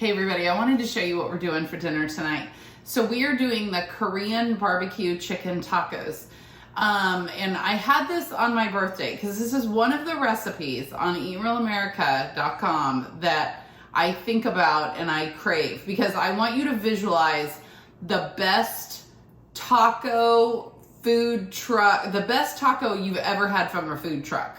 Hey everybody, I wanted to show you what we're doing for dinner tonight. So we are doing the Korean BBQ Chicken Tacos. And I had this on my birthday because this is one of the recipes on eatrealamerica.com that I think about and I crave, because I want you to visualize the best taco food truck, the best taco you've ever had from a food truck.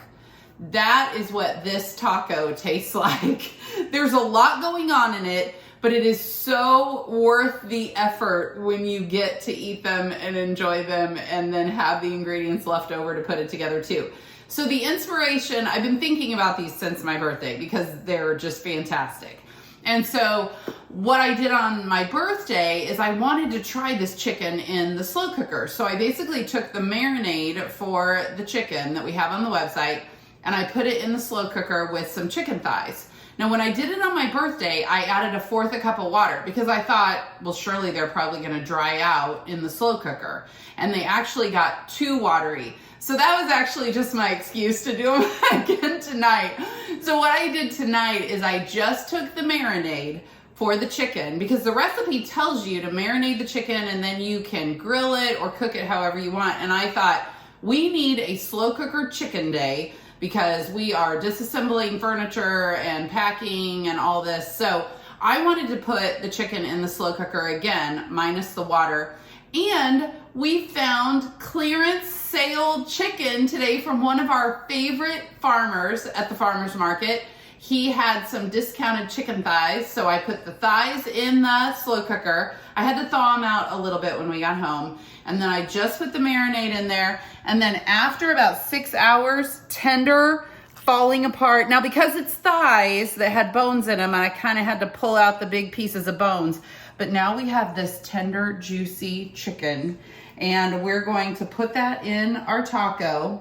That is what this taco tastes like. There's a lot going on in it, but it is so worth the effort when you get to eat them and enjoy them and then have the ingredients left over to put it together too. So the inspiration, I've been thinking about these since my birthday because they're just fantastic. And so what I did on my birthday is I wanted to try this chicken in the slow cooker. So I basically took the marinade for the chicken that we have on the website and I put it in the slow cooker with some chicken thighs. Now, when I did it on my birthday, I added 1/4 cup of water because I thought, well, surely they're probably going to dry out in the slow cooker. And they actually got too watery. So that was actually just my excuse to do them again tonight. So what I did tonight is I just took the marinade for the chicken, because the recipe tells you to marinate the chicken and then you can grill it or cook it however you want. And I thought, we need a slow cooker chicken day, because we are disassembling furniture and packing and all this. So I wanted to put the chicken in the slow cooker again, minus the water. And we found clearance sale chicken today from one of our favorite farmers at the farmer's market. He had some discounted chicken thighs, so I put the thighs in the slow cooker. I had to thaw them out a little bit when we got home. And then I just put the marinade in there. And then after about 6 hours, tender, falling apart. Now, because it's thighs that had bones in them, I kind of had to pull out the big pieces of bones. But now we have this tender, juicy chicken. And we're going to put that in our taco.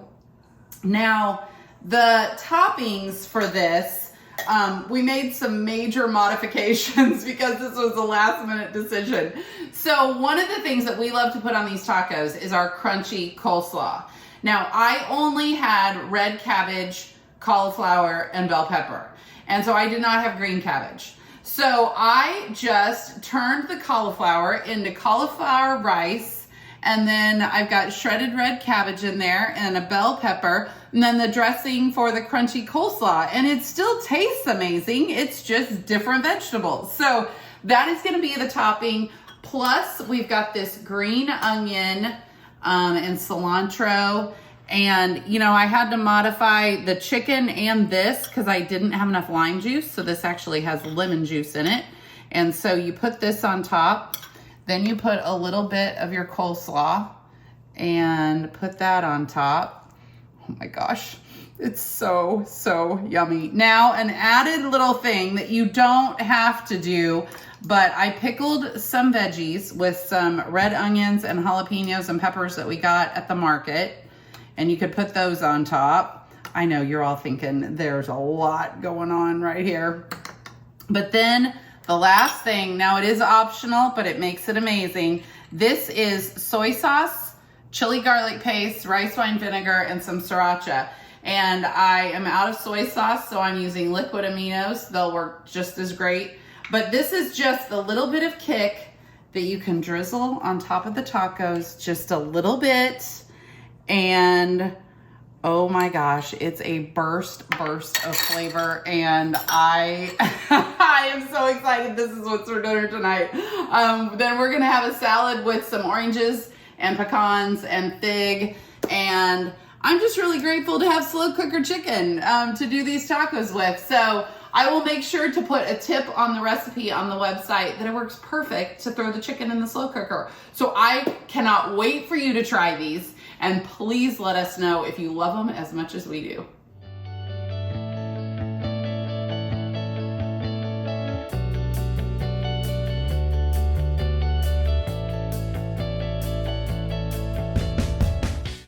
Now, the toppings for this, we made some major modifications because this was a last minute decision. So one of the things that we love to put on these tacos is our crunchy coleslaw. Now, I only had red cabbage, cauliflower, and bell pepper. And so I did not have green cabbage. So I just turned the cauliflower into cauliflower rice. And then I've got shredded red cabbage in there and a bell pepper, and then the dressing for the crunchy coleslaw. And it still tastes amazing. It's just different vegetables. So that is going to be the topping. Plus, we've got this green onion and cilantro. And, you know, I had to modify the chicken and this because I didn't have enough lime juice. So this actually has lemon juice in it. And so you put this on top. Then you put a little bit of your coleslaw and put that on top. Oh my gosh, it's so, so yummy. Now, an added little thing that you don't have to do, but I pickled some veggies with some red onions and jalapenos and peppers that we got at the market, and you could put those on top. I know you're all thinking there's a lot going on right here. But then the last thing, now it is optional, but it makes it amazing. This is soy sauce, chili garlic paste, rice wine vinegar, and some sriracha. And I am out of soy sauce, so I'm using liquid aminos. They'll work just as great. But this is just a little bit of kick that you can drizzle on top of the tacos, just a little bit. And oh my gosh, it's a burst of flavor, and I am so excited. This is what's for dinner tonight. Then we're gonna have a salad with some oranges and pecans and fig, and I'm just really grateful to have slow cooker chicken to do these tacos with. So I will make sure to put a tip on the recipe on the website that it works perfect to throw the chicken in the slow cooker. So I cannot wait for you to try these. And please let us know if you love them as much as we do.